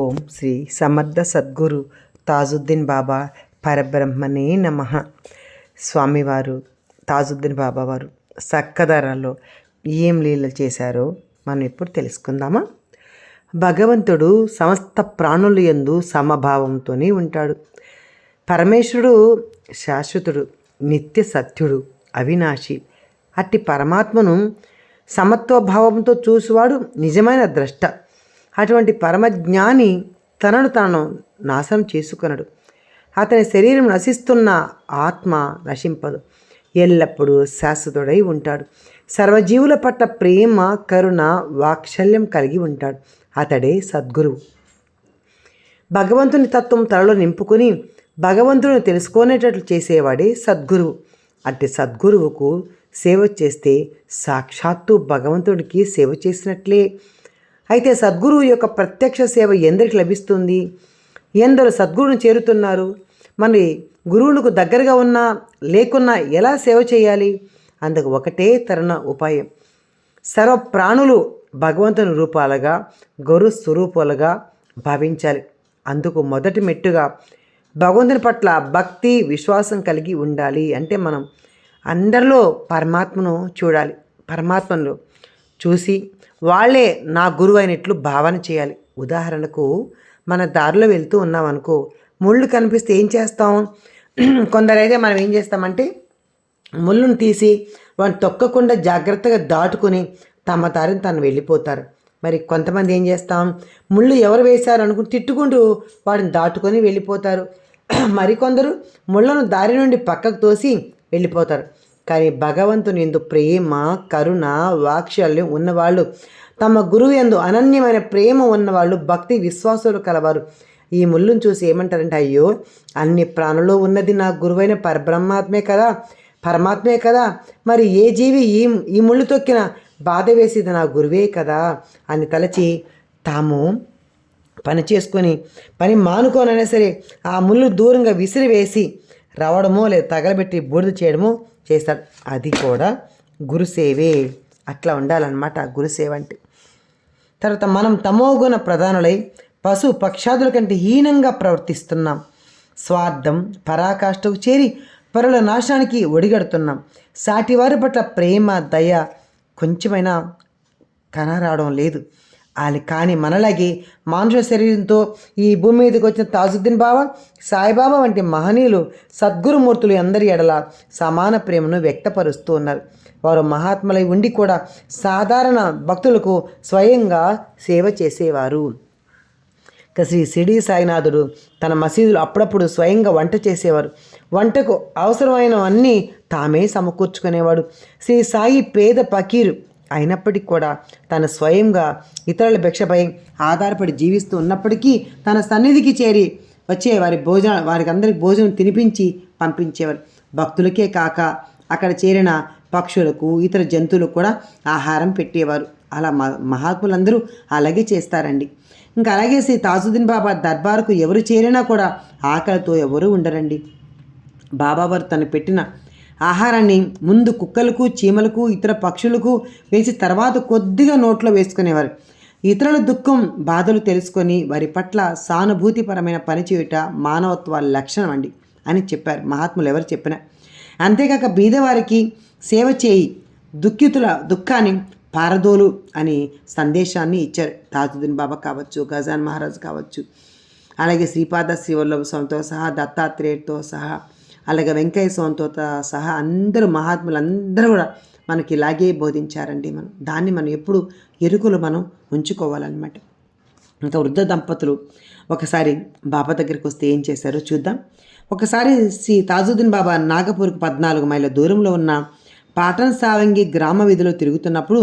ఓం శ్రీ సమర్థ సద్గురు తాజుద్దీన్ బాబా పరబ్రహ్మనే నమః. స్వామివారు తాజుద్దీన్ బాబా వారు సక్కదరాల్లో ఏం లీలలు చేశారో మనం ఇప్పుడు తెలుసుకుందామా. భగవంతుడు సమస్త ప్రాణుల యందు సమభావంతోనే ఉంటాడు. పరమేశ్వరుడు శాశ్వతుడు, నిత్య సత్యుడు, అవినాశి. అట్టి పరమాత్మను సమత్వభావంతో చూసేవాడు నిజమైన ద్రష్ట. అటువంటి పరమజ్ఞాని తనను తాను నాశనం చేసుకొనడు. అతని శరీరం నశిస్తున్న ఆత్మ నశింపదు, ఎల్లప్పుడూ శాశ్వతుడై ఉంటాడు. సర్వజీవుల పట్ల ప్రేమ, కరుణ, వాత్సల్యం కలిగి ఉంటాడు. అతడే సద్గురువు. భగవంతుని తత్వం తనలో నింపుకొని భగవంతుని తెలుసుకునేటట్లు చేసేవాడే సద్గురువు. అట్టి సద్గురువుకు సేవ చేస్తే సాక్షాత్తు భగవంతుడికి సేవ చేసినట్లే. అయితే సద్గురువు యొక్క ప్రత్యక్ష సేవ ఎందరికి లభిస్తుంది? ఎందరు సద్గురువుని చేరుతున్నారు? మరి గురువునికి దగ్గరగా ఉన్నా లేకున్నా ఎలా సేవ చేయాలి? అందుకు ఒకటే తరుణ ఉపాయం. సర్వ ప్రాణులు భగవంతుని రూపాలుగా, గురు స్వరూపాలుగా భావించాలి. అందుకు మొదటి మెట్టుగా భగవంతుని పట్ల భక్తి, విశ్వాసం కలిగి ఉండాలి. అంటే మనం అందరిలో పరమాత్మను చూడాలి. పరమాత్మను చూసి వాళ్ళే నా గురువు అయినట్లు భావన చేయాలి. ఉదాహరణకు మన దారిలో వెళ్తూ ఉన్నామనుకో, ముళ్ళు కనిపిస్తే ఏం చేస్తాం? కొందరైతే మనం ఏం చేస్తామంటే ముళ్ళును తీసి వాడిని తొక్కకుండా జాగ్రత్తగా దాటుకొని తమ దారిని తను వెళ్ళిపోతారు. మరి కొంతమంది ఏం చేస్తాం, ముళ్ళు ఎవరు వేశారు అనుకుని తిట్టుకుంటూ వాడిని దాటుకొని వెళ్ళిపోతారు. మరికొందరు ముళ్ళను దారి నుండి పక్కకు తోసి వెళ్ళిపోతారు. కానీ భగవంతుని యందు ప్రేమ, కరుణ, వాత్సల్యం ఉన్నవాళ్ళు, తమ గురువు యందు అనన్యమైన ప్రేమ ఉన్నవాళ్ళు, భక్తి విశ్వాసాలు కలవారు ఈ ముళ్ళును చూసి ఏమంటారంటే, అయ్యో అన్ని ప్రాణుల్లో ఉన్నది నా గురువైన పరమాత్మే కదా, మరి ఏ జీవి ఈ ముళ్ళు తొక్కిన బాధ వేసేది నా గురువే కదా అని తలచి తాము పని చేసుకొని పని మానుకోనైనా సరే ఆ ముళ్ళు దూరంగా విసిరివేసి రావడమో లేదా తగలబెట్టి బూడిద చేయడమో చేస్తాడు. అది కూడా గురుసేవే. అట్లా ఉండాలన్నమాట గురుసేవ అంటే. తర్వాత మనం తమోగుణ ప్రధానులై పశు పక్షాదుల కంటే హీనంగా ప్రవర్తిస్తున్నాం. స్వార్థం, పరాకాష్ఠకు చేరి పరుల నాశనానికి ఒడిగడుతున్నాం. సాటివారి పట్ల ప్రేమ, దయ కొంచెమైనా కనరావడం లేదు. అని కానీ మనలాగే మానుష శరీరంతో ఈ భూమి మీదకి వచ్చిన తాజుద్దీన్ బాబా, సాయిబాబా వంటి మహనీయులు, సద్గురుమూర్తులు అందరి ఎడల సమాన ప్రేమను వ్యక్తపరుస్తూ ఉన్నారు. వారు మహాత్ములై ఉండి కూడా సాధారణ భక్తులకు స్వయంగా సేవ చేసేవారు. శ్రీ షిరిడి సాయినాథుడు తన మసీదులో అప్పుడప్పుడు స్వయంగా వంట చేసేవారు. వంటకు అవసరమైనవన్నీ తామే సమకూర్చుకునేవాడు. శ్రీ సాయి పేద ఫకీరు అయినప్పటికీ కూడా తను స్వయంగా ఇతరుల భిక్షపై ఆధారపడి జీవిస్తూ ఉన్నప్పటికీ తన సన్నిధికి చేరి వచ్చే వారికి అందరికి భోజనం తినిపించి పంపించేవారు. భక్తులకే కాక అక్కడ చేరిన పక్షులకు, ఇతర జంతువులకు కూడా ఆహారం పెట్టేవారు. అలా మహాత్ములందరూ అలాగే చేస్తారండి. ఇంకా అలాగే శ్రీ తాజుద్దీన్ బాబా దర్బారుకు ఎవరు చేరినా కూడా ఆకలితో ఎవరు ఉండరండి. బాబావారు తను పెట్టిన ఆహారాన్ని ముందు కుక్కలకు, చీమలకు, ఇతర పక్షులకు వేసి తర్వాత కొద్దిగా నోట్లో వేసుకునేవారు. ఇతరుల దుఃఖం, బాధలు తెలుసుకొని వారి పట్ల సానుభూతిపరమైన పని చేయుట మానవత్వ లక్షణం అండి అని చెప్పారు మహాత్ములు ఎవరు చెప్పినా. అంతేకాక బీదవారికి సేవ చేయి, దుఃఖితుల దుఃఖాన్ని పారదోలు అని సందేశాన్ని ఇచ్చారు. తాజుద్దీన్ బాబా కావచ్చు, గజాన్ మహారాజ్ కావచ్చు, అలాగే శ్రీపాద శ్రీవల్లభ స్వామితో సహా, దత్తాత్రేయుడితో సహా, అలాగే వెంకయ్య స్వామితో సహా అందరూ మహాత్ములందరూ కూడా మనకి ఇలాగే బోధించారండి. దాన్ని మనం ఎప్పుడు ఎరుకలు మనం ఉంచుకోవాలన్నమాట. ఇంకా వృద్ధ దంపతులు ఒకసారి బాబా దగ్గరికి వస్తే ఏం చేశారో చూద్దాం. ఒకసారి శ్రీ తాజుద్దీన్ బాబా నాగపూర్కు 14 మైళ్ళ దూరంలో ఉన్న పాటన్ సావంగి గ్రామ వీధిలో తిరుగుతున్నప్పుడు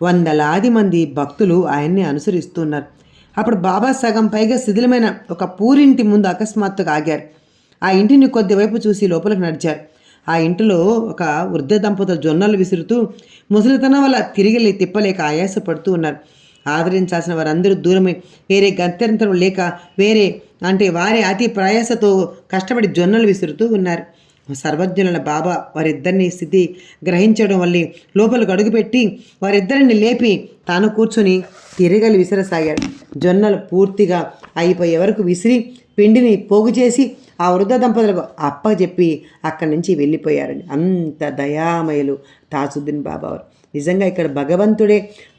వందలాది మంది భక్తులు ఆయన్ని అనుసరిస్తున్నారు. అప్పుడు బాబా సగం పైగా శిథిలమైన ఒక పూరింటి ముందు అకస్మాత్తుగా ఆగారు. ఆ ఇంటిని కొద్దివైపు చూసి లోపలికి నడిచారు. ఆ ఇంటిలో ఒక వృద్ధ దంపతులు జొన్నలు విసురుతూ ముసలితనం వల్ల తిరిగి తిప్పలేక ఆయాసపడుతూ ఉన్నారు. ఆదరించాల్సిన వారందరూ దూరమై వేరే గత్యంతరం లేక వారే అతి ప్రయాసతో కష్టపడి జొన్నలు విసురుతూ ఉన్నారు. సర్వజ్ఞులైన బాబా వారిద్దరిని స్థితి గ్రహించడం వల్లే లోపలికి అడుగుపెట్టి వారిద్దరిని లేపి తాను కూర్చొని తిరగలి విసిరసాగాడు. జొన్నలు పూర్తిగా అయిపోయే వరకు విసిరి పిండిని పోగు చేసి ఆ వృద్ధ దంపతులకు అప్పచెప్పి అక్కడి నుంచి వెళ్ళిపోయారండి. అంత దయామయులు తాజుద్దీన్ బాబా వారు. నిజంగా ఇక్కడ భగవంతుడే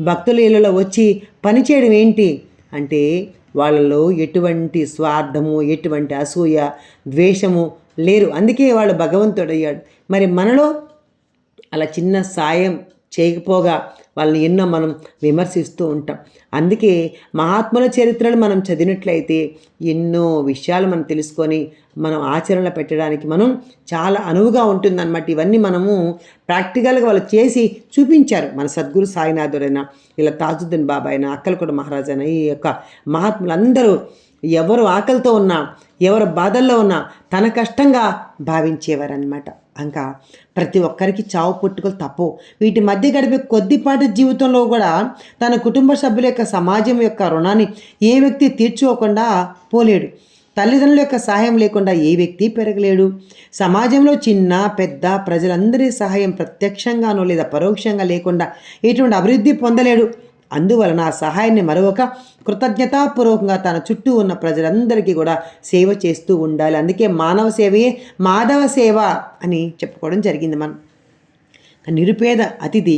భక్తుల ఇళ్ళలో వచ్చి పనిచేయడం ఏంటి అంటే వాళ్ళలో ఎటువంటి స్వార్థము, ఎటువంటి అసూయ, ద్వేషము లేరు. అందుకే వాళ్ళు భగవంతుడయ్యాడు. మరి మనలో అలా చిన్న సాయం చేయకపోగా వాళ్ళని ఎన్నో మనం విమర్శిస్తూ ఉంటాం. అందుకే మహాత్ముల చరిత్రలు మనం చదివినట్లయితే ఎన్నో విషయాలు మనం తెలుసుకొని మనం ఆచరణలో పెట్టడానికి మనం చాలా అనువుగా ఉంటుందన్నమాట. ఇవన్నీ మనము ప్రాక్టికల్గా వాళ్ళు చేసి చూపించారు. మన సద్గురు సాయినాథుడైనా, ఇలా తాజుద్దీన్ బాబా అయినా, అక్కలకోట మహారాజ్ అయినా, ఈ యొక్క మహాత్ములందరూ ఎవరు ఆకలితో ఉన్నా, ఎవరు బాధల్లో ఉన్నా తన కష్టంగా భావించేవారనమాట. ఇంకా ప్రతి ఒక్కరికి చావు పుట్టుకలు తప్పవు. వీటి మధ్య గడిపే కొద్దిపాటి జీవితంలో కూడా తన కుటుంబ సభ్యుల యొక్క, సమాజం యొక్క రుణాన్ని ఏ వ్యక్తి తీర్చుకోకుండా పోలేడు. తల్లిదండ్రుల యొక్క సహాయం లేకుండా ఏ వ్యక్తి పెరగలేడు. సమాజంలో చిన్న పెద్ద ప్రజలందరి సహాయం ప్రత్యక్షంగానో లేదా పరోక్షంగా లేకుండా ఎటువంటి అభివృద్ధి పొందలేడు. అందువలన ఆ సహాయాన్ని మరొక కృతజ్ఞతాపూర్వకంగా తన చుట్టూ ఉన్న ప్రజలందరికీ కూడా సేవ చేస్తూ ఉండాలి. అందుకే మానవ సేవయే మాధవ సేవ అని చెప్పుకోవడం జరిగింది. మనం నిరుపేద అతిథి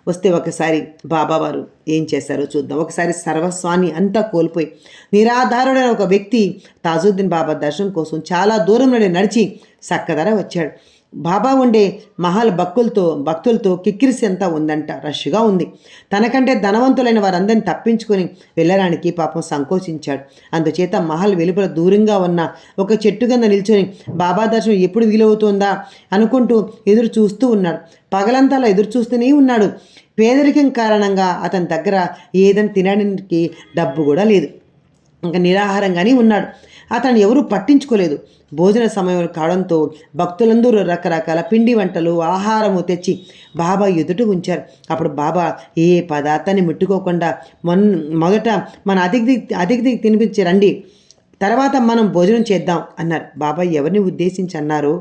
వస్తే ఒకసారి బాబావారు ఏం చేశారో చూద్దాం. ఒకసారి సర్వస్వాన్ని అంతా కోల్పోయి నిరాధారుడైన ఒక వ్యక్తి తాజుద్దీన్ బాబా దర్శనం కోసం చాలా దూరం నుండి నడిచి సక్కదర వచ్చాడు. బాబా ఉండే మహల్ భక్తులతో కిక్కిరిసి అంతా ఉందంట, రష్గా ఉంది. తనకంటే ధనవంతులైన వారందరినీ తప్పించుకొని వెళ్ళడానికి పాపం సంకోచించాడు. అందుచేత మహల్ వెలుపల దూరంగా ఉన్న ఒక చెట్టు కింద నిల్చొని బాబా దర్శనం ఎప్పుడు వీలవుతుందా అనుకుంటూ ఎదురు చూస్తూ ఉన్నాడు. పగలంతా అలా ఎదురు చూస్తూనే ఉన్నాడు. పేదరికం కారణంగా అతని దగ్గర ఏదైనా తినడానికి డబ్బు కూడా లేదు. ఇంకా నిరాహారంగానే ఉన్నాడు. అతను ఎవరూ పట్టించుకోలేదు. భోజన సమయం కావడంతో భక్తులందరూ రకరకాల పిండి వంటలు, ఆహారము తెచ్చి బాబా ఎదుట ఉంచారు. అప్పుడు బాబా ఏ పదార్థాన్ని ముట్టుకోకుండా మొదట మన అతిథికి తినిపించి రండి, తర్వాత మనం భోజనం చేద్దాం అన్నారు. బాబా ఎవరిని ఉద్దేశించి అన్నారు,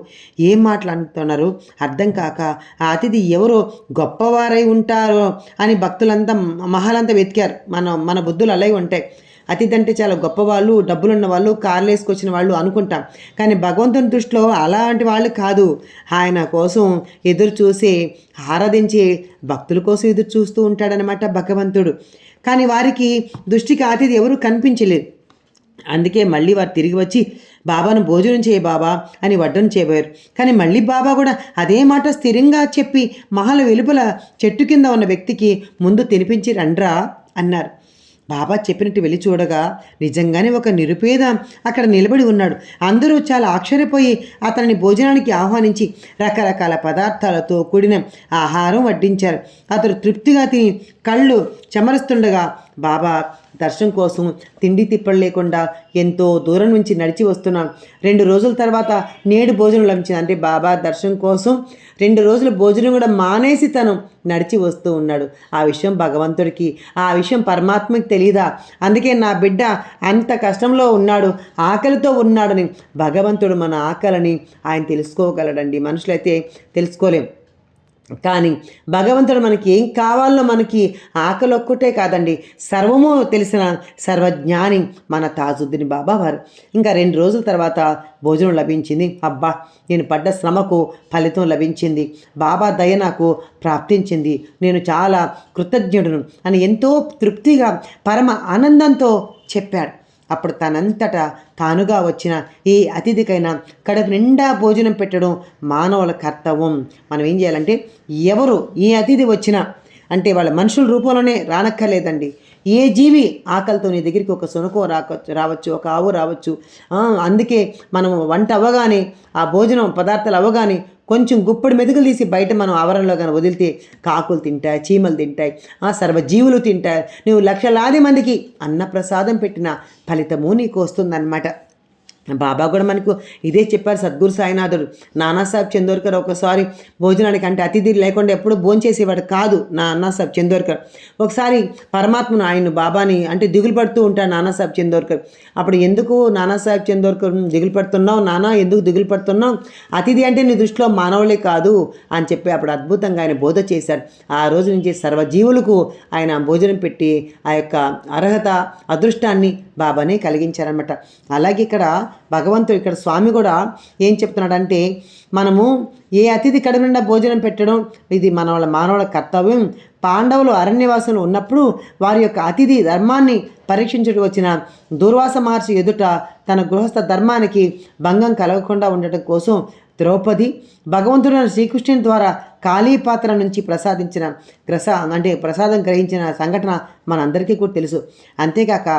ఏం మాట్లాడుతున్నారు అర్థం కాక ఆ అతిథి ఎవరో గొప్పవారై ఉంటారో అని భక్తులంతా మహాలంతా వెతికారు. మన బుద్ధులు అలాగే ఉంటాయి. అతిథి అంటే చాలా గొప్పవాళ్ళు, డబ్బులున్న వాళ్ళు, కార్లు వేసుకొచ్చిన వాళ్ళు అనుకుంటాం. కానీ భగవంతుని దృష్టిలో అలాంటి వాళ్ళు కాదు. ఆయన కోసం ఎదురు చూసి ఆరాధించే భక్తుల కోసం ఎదురు చూస్తూ ఉంటాడనమాట భగవంతుడు. కానీ వారికి దృష్టికి అతిథి ఎవరు కనిపించలేదు. అందుకే మళ్ళీ వారు తిరిగి వచ్చి బాబాను భోజనం చేయ బాబా అని వడ్డన చేయబోయారు. కానీ మళ్ళీ బాబా కూడా అదే మాట స్థిరంగా చెప్పి మహల్ వెలుపల చెట్టు కింద ఉన్న వ్యక్తికి ముందు తినిపించి రండ్రా అన్నారు. బాబా చెప్పినట్టు వెళ్ళి చూడగా నిజంగానే ఒక నిరుపేద అక్కడ నిలబడి ఉన్నాడు. అందరూ చాలా ఆశ్చర్యపోయి అతనిని భోజనానికి ఆహ్వానించి రకరకాల పదార్థాలతో కూడిన ఆహారం వడ్డించారు. అతడు తృప్తిగా తిని కళ్ళు చెమరుస్తుండగా బాబా దర్శనం కోసం తిండి తిప్పలు లేకుండా ఎంతో దూరం నుంచి నడిచి వస్తున్నాడు. 2 రోజుల తర్వాత నేడు భోజనం లభించింది. అంటే బాబా దర్శనం కోసం 2 రోజుల భోజనం కూడా మానేసి తను నడిచి వస్తూ ఉన్నాడు. ఆ విషయం భగవంతుడికి, ఆ విషయం పరమాత్మకి తెలియదా? అందుకే నా బిడ్డ అంత కష్టంలో ఉన్నాడు, ఆకలితో ఉన్నాడని భగవంతుడు మన ఆకలిని ఆయన తెలుసుకోగలడండి. మనుషులైతే తెలుసుకోలేం. కానీ భగవంతుడు మనకి ఏం కావాలో, మనకి ఆకలి ఒక్కటే కాదండి, సర్వము తెలిసిన సర్వజ్ఞాని మన తాజుద్దీన్ బాబా వారు. ఇంకా 2 రోజుల తర్వాత భోజనం లభించింది. అబ్బా, నేను పడ్డ శ్రమకు ఫలితం లభించింది, బాబా దయ నాకు ప్రాప్తించింది, నేను చాలా కృతజ్ఞుడును అని ఎంతో తృప్తిగా పరమ ఆనందంతో చెప్పాడు. అప్పుడు తనంతటా తానుగా వచ్చిన ఈ అతిథికైనా కడుపు నిండా భోజనం పెట్టడం మానవుల కర్తవ్యం. మనం ఏం చేయాలంటే, ఎవరు ఈ అతిథి వచ్చినా అంటే వాళ్ళ మనుషుల రూపంలోనే రానక్కర్లేదండి. ఏ జీవి ఆకలితో నీ దగ్గరికి ఒక సునకో రావచ్చు, ఒక ఆవు రావచ్చు. అందుకే మనం వంట అవ్వగానే, ఆ భోజనం పదార్థాలు అవ్వగానే కొంచెం గుప్పడి మెతుకులు తీసి బయట మనం ఆవరణలో కానీ వదిలితే కాకులు తింటాయి, చీమలు తింటాయి, సర్వజీవులు తింటాయి. నువ్వు లక్షలాది మందికి అన్నప్రసాదం పెట్టిన ఫలితము నీకు వస్తుందన్నమాట. బాబా కూడా మనకు ఇదే చెప్పారు సద్గురు సాయినాథుడు. నానాసాహెబ్ చందోర్కర్ ఒకసారి భోజనానికి, అంటే అతిథి లేకుండా ఎప్పుడు భోంచేసేవాడు కాదు నానాసాహెబ్ చందోర్కర్. ఒకసారి పరమాత్మను ఆయన బాబాని అంటే దిగులు పడుతూ ఉంటాడు నానాసాహెబ్ చందోర్కర్. అప్పుడు ఎందుకు నానాసాహెబ్ చందోర్కర్ దిగులు పడుతున్నావు నానా, ఎందుకు దిగులు పడుతున్నావు, అతిథి అంటే నీ దృష్టిలో మానవులే కాదు అని చెప్పి అప్పుడు అద్భుతంగా ఆయన బోధ చేశారు. ఆ రోజు నుంచి సర్వజీవులకు ఆయన భోజనం పెట్టి ఆ యొక్క అర్హత అదృష్టాన్ని బాబానే కలిగించారనమాట. అలాగే ఇక్కడ భగవంతుడు, ఇక్కడ స్వామి కూడా ఏం చెప్తున్నాడంటే, మనము ఏ అతిథి కడుపు నిండా భోజనం పెట్టడం ఇది మానవుల కర్తవ్యం. పాండవులు అరణ్యవాసంలో ఉన్నప్పుడు వారి యొక్క అతిథి ధర్మాన్ని పరీక్షించుటకు వచ్చిన దూర్వాస మహర్షి ఎదుట తన గృహస్థ ధర్మానికి భంగం కలగకుండా ఉండటం కోసం ద్రౌపది భగవంతుడైన శ్రీకృష్ణుని ద్వారా కాళీపాత్ర నుంచి ప్రసాదం గ్రహించిన సంఘటన మనందరికీ కూడా తెలుసు. అంతేకాక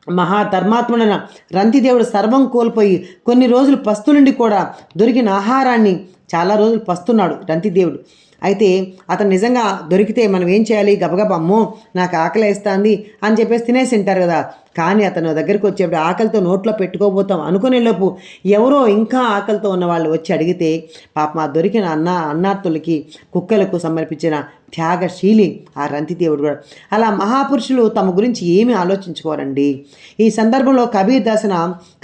మహాధర్మాత్ముడైన రంతిదేవుడు సర్వం కోల్పోయి కొన్ని రోజులు పస్తులుండి కూడా దొరికిన ఆహారాన్ని చాలా రోజులు పస్తున్నాడు రంతిదేవుడు. అయితే అతను నిజంగా దొరికితే మనం ఏం చేయాలి, గబగబా అమ్మో నాకు ఆకలి వేస్తుంది అని చెప్పేసి తినేసి ఉంటారు కదా. కానీ అతను దగ్గరికి వచ్చేప్పుడు ఆకలితో నోట్లో పెట్టుకోబోతాం అనుకునేలోపు ఎవరో ఇంకా ఆకలితో ఉన్న వాళ్ళు వచ్చి అడిగితే పాపం ఆ దొరికిన అన్నార్తులకి కుక్కలకు సమర్పించిన త్యాగశీలి ఆ రంతిదేవుడు కూడా. అలా మహాపురుషులు తమ గురించి ఏమీ ఆలోచించుకోరండి. ఈ సందర్భంలో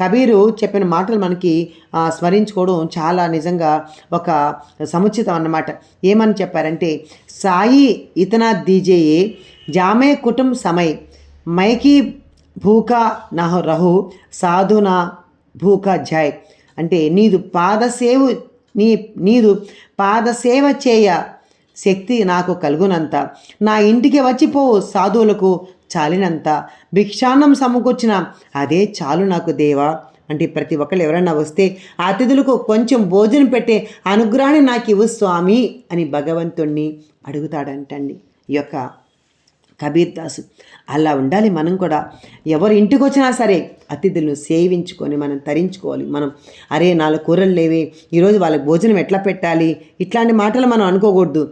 కబీరు చెప్పిన మాటలు మనకి స్మరించుకోవడం చాలా నిజంగా ఒక సముచితం అన్నమాట. ఏమని చెప్పారంటే, సాయి ఇతనా దీజేయే జామే కుటుంబ సమయ్ మైకి భూకా నహ రహు సాధునా భూకా జాయ్. అంటే నీదు పాదసేవ చేయ శక్తి నాకు కలుగునంత, నా ఇంటికి వచ్చిపోవు సాధువులకు చాలినంత, భిక్షాన్నం సమకూర్చిన అదే చాలు నాకు దేవా. అంటే ప్రతి ఒక్కళ్ళు ఎవరైనా వస్తే అతిథులకు కొంచెం భోజనం పెట్టే అనుగ్రహాన్ని నాకు ఇవ్వు స్వామి అని భగవంతుణ్ణి అడుగుతాడంటండి ఈ యొక్క కబీర్ దాసు. అలా ఉండాలి మనం కూడా. ఎవరి ఇంటికి వచ్చినా సరే అతిథులను సేవించుకొని మనం తరించుకోవాలి. మనం అరే 4 కూరలు లేవే ఈరోజు వాళ్ళకి భోజనం ఎట్లా పెట్టాలి, ఇట్లాంటి మాటలు మనం అనుకోకూడదు.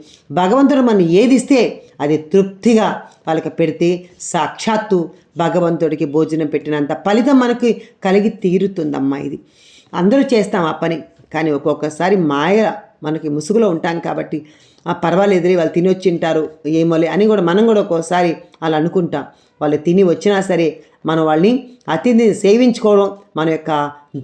భగవంతుడు మనం ఏది ఇస్తే అది తృప్తిగా వాళ్ళకి పెడితే సాక్షాత్తు భగవంతుడికి భోజనం పెట్టినంత ఫలితం మనకి కలిగి తీరుతుందమ్మా. ఇది అందరూ చేస్తాం ఆ పని, కానీ ఒక్కొక్కసారి మాయ మనకి ముసుగులో ఉంటాం కాబట్టి పర్వాలేదులే వాళ్ళు తిని వచ్చింటారు ఏమోలే అని కూడా మనం కూడా ఒక్కోసారి అలా అనుకుంటాం. వాళ్ళు తిని వచ్చినా సరే మనం వాళ్ళని అతిథిని సేవించుకోవడం మన యొక్క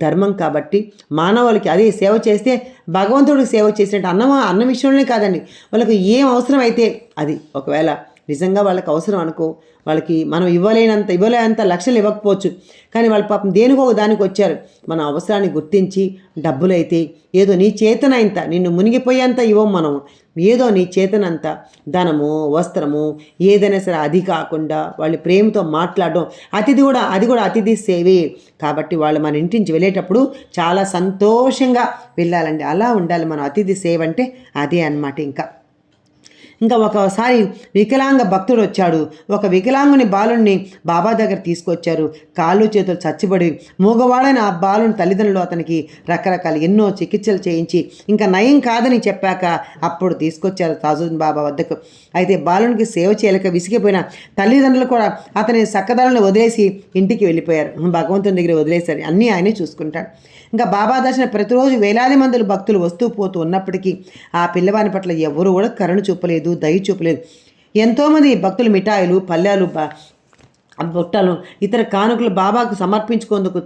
ధర్మం కాబట్టి మానవులకి అదే సేవ చేస్తే భగవంతుడికి సేవ చేసినట్టు. అన్న విషయంలోనే కాదండి, వాళ్ళకి ఏం అవసరం అయితే అది, ఒకవేళ నిజంగా వాళ్ళకి అవసరం అనుకో, వాళ్ళకి మనం ఇవ్వలేనంత లక్షలు ఇవ్వకపోవచ్చు, కానీ వాళ్ళు పాపం దేనికో దానికి వచ్చారు. మన అవసరాన్ని గుర్తించి డబ్బులైతే ఏదో నీ చేతనంత నిన్ను మునిగిపోయేంత ఇవ్వం మనం, ఏదో నీ చేతనంత ధనము వస్త్రము ఏదైనా సరే అది కాకుండా వాళ్ళు ప్రేమతో మాట్లాడడం అది కూడా అతిథి సేవే. కాబట్టి వాళ్ళు మన ఇంటి నుంచి వెళ్ళేటప్పుడు చాలా సంతోషంగా వెళ్ళాలండి. అలా ఉండాలి మనం. అతిథి సేవ అంటే అదే అన్నమాట. ఇంకా ఒకసారి వికలాంగ భక్తుడు వచ్చాడు. ఒక వికలాంగుని బాలుని బాబా దగ్గర తీసుకొచ్చారు. కాళ్ళు చేతులు చచ్చిబడి మూగవాడైన ఆ బాలుని తల్లిదండ్రులు అతనికి రకరకాల ఎన్నో చికిత్సలు చేయించి ఇంకా నయం కాదని చెప్పాక అప్పుడు తీసుకొచ్చారు తాజుద్దీన్ బాబా వద్దకు. అయితే బాలునికి సేవ చేయలేక విసిగిపోయిన తల్లిదండ్రులు కూడా అతని సక్కదాలను వదిలేసి ఇంటికి వెళ్ళిపోయారు. భగవంతుని దగ్గర వదిలేశారు, అన్నీ ఆయనే చూసుకుంటాడు. ఇంకా బాబా దర్శన ప్రతిరోజు వేలాది మంది భక్తులు వస్తూ పోతూ ఉన్నప్పటికీ ఆ పిల్లవాని పట్ల ఎవరు కూడా కరుణ చూపలేదు, దయ చూపలేదు. ఎంతోమంది భక్తులు మిఠాయిలు పళ్ళాలు బుట్టలు ఇతర కానుకలు బాబాకు సమర్పించుకుందుకు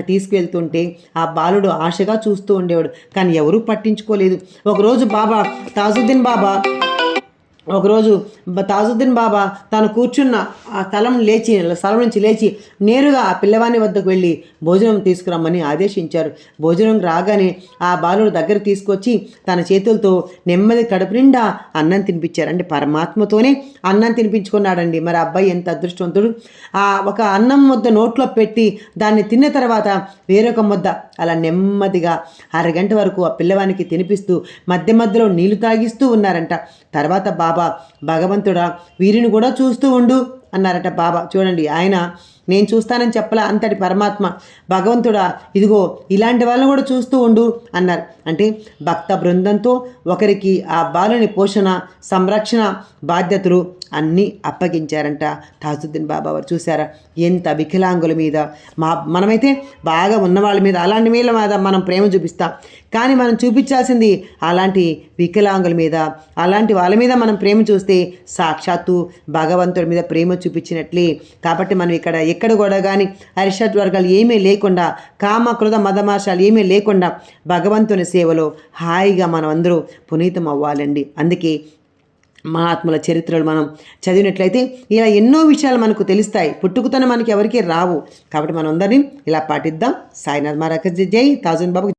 తీసుకువెళ్తుంటే ఆ బాలుడు ఆశగా చూస్తూ ఉండేవాడు, కానీ ఎవరూ పట్టించుకోలేదు. ఒకరోజు తాజుద్దీన్ బాబా తాను కూర్చున్న ఆ స్థలం నుంచి లేచి నేరుగా ఆ పిల్లవాని వద్దకు వెళ్ళి భోజనం తీసుకురమ్మని ఆదేశించారు. భోజనం రాగానే ఆ బాలుడు దగ్గర తీసుకొచ్చి తన చేతులతో నెమ్మది కడుపు నిండా అన్నం తినిపించారు. అంటే పరమాత్మతోనే అన్నం తినిపించుకున్నాడండి. మరి అబ్బాయి ఎంత అదృష్టవంతుడు. ఒక అన్నం ముద్ద నోట్లో పెట్టి దాన్ని తిన్న తర్వాత వేరొక ముద్ద అలా నెమ్మదిగా 1/2 గంట వరకు ఆ పిల్లవానికి తినిపిస్తూ మధ్య మధ్యలో నీళ్లు తాగిస్తూ ఉన్నారంట. తర్వాత బాబా, భగవంతుడా వీరిని కూడా చూస్తూ ఉండు అన్నారట బాబా. చూడండి, ఆయన నేను చూస్తానని చెప్పలా, అంతటి పరమాత్మ భగవంతుడా ఇదిగో ఇలాంటి వాళ్ళని కూడా చూస్తూ ఉండు అన్నారు. అంటే భక్త బృందంతో ఒకరికి ఆ బాలుని పోషణ సంరక్షణ బాధ్యతలు అన్నీ అప్పగించారంట తాజుద్దీన్ బాబా వారు. చూసారా ఎంత వికలాంగుల మీద మనమైతే బాగా ఉన్న వాళ్ళ మీద అలాంటి మీద మనం ప్రేమ చూపిస్తాం, కానీ మనం చూపించాల్సింది అలాంటి వికలాంగుల మీద, అలాంటి వాళ్ళ మీద మనం ప్రేమ చూస్తే సాక్షాత్తు భగవంతుడి మీద ప్రేమ చూపించినట్లే. కాబట్టి మనం ఎక్కడ కూడా కానీ అరిషడ్ వర్గాలు ఏమీ లేకుండా, కామ క్రోధ మదమార్షాలు ఏమీ లేకుండా భగవంతుని సేవలో హాయిగా మనం అందరూ పునీతం అవ్వాలండి. అందుకే మహాత్ముల చరిత్రలు మనం చదివినట్లయితే ఇలా ఎన్నో విషయాలు మనకు తెలుస్తాయి. పుట్టుకతోనే మనకి ఎవరికీ రావు. కాబట్టి మనం అందరినీ ఇలా పాటిద్దాం. సాయినాథ్ మహారాజ్ జై, తాజుద్దీన్ బాబా.